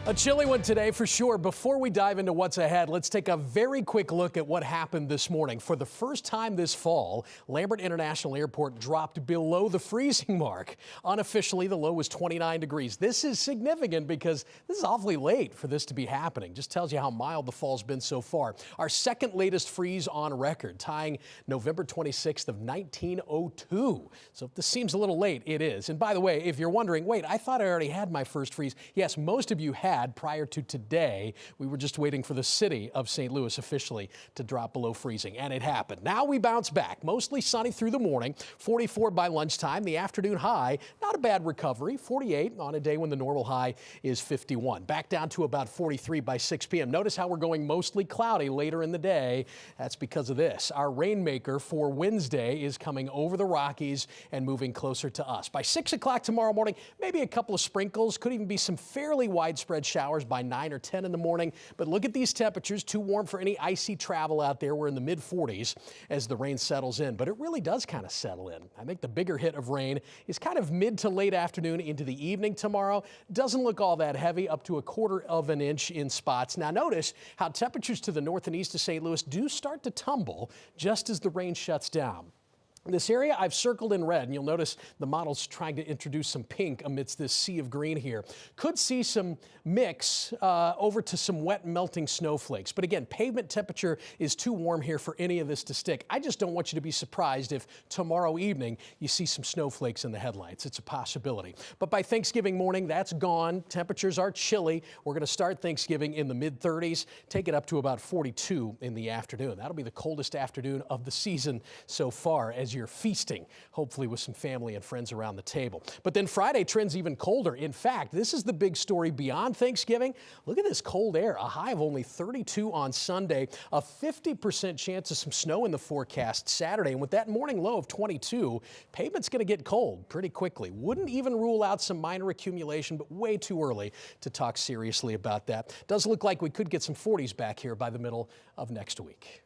A chilly one today for sure. Before we dive into what's ahead, let's take a very quick look at what happened this morning. For the first time this fall, Lambert International Airport dropped below the freezing mark. Unofficially, the low was 29 degrees. This is significant because this is awfully late for this to be happening. Just tells you how mild the fall's been so far. Our second latest freeze on record, tying November 26th of 1902. So if this seems a little late, it is. And by the way, if you're wondering, wait, I thought I already had my first freeze. Yes, most of you had prior to today. We were just waiting for the city of St. Louis officially to drop below freezing, and it happened. Now we bounce back. Mostly sunny through the morning, 44 by lunchtime. The afternoon high, not a bad recovery, 48 on a day when the normal high is 51. Back down to about 43 by 6 p.m. Notice how we're going mostly cloudy later in the day. That's because of this. Our rainmaker for Wednesday is coming over the Rockies and moving closer to us. By 6 o'clock tomorrow morning, maybe a couple of sprinkles, could even be some fairly widespread showers by 9 or 10 in the morning. But look at these temperatures, too warm for any icy travel out there. We're in the mid 40s as the rain settles in, but it really does kind of settle in. I think the bigger hit of rain is kind of mid to late afternoon into the evening tomorrow. Doesn't look all that heavy, up to 1/4 of an inch in spots. Now notice how temperatures to the north and east of St. Louis do start to tumble just as the rain shuts down. This area I've circled in red, and you'll notice the model's trying to introduce some pink amidst this sea of green here. Could see some mix over to some wet melting snowflakes. But again, pavement temperature is too warm here for any of this to stick. I just don't want you to be surprised if tomorrow evening you see some snowflakes in the headlights. It's a possibility. But by Thanksgiving morning, that's gone. Temperatures are chilly. We're going to start Thanksgiving in the mid 30s, take it up to about 42 in the afternoon. That'll be the coldest afternoon of the season so far as you're feasting, hopefully with some family and friends around the table. But then Friday trends even colder. In fact, this is the big story beyond Thanksgiving. Look at this cold air, a high of only 32 on Sunday, a 50% chance of some snow in the forecast Saturday. And with that morning low of 22, pavement's going to get cold pretty quickly. Wouldn't even rule out some minor accumulation, but way too early to talk seriously about that. Does look like we could get some 40s back here by the middle of next week.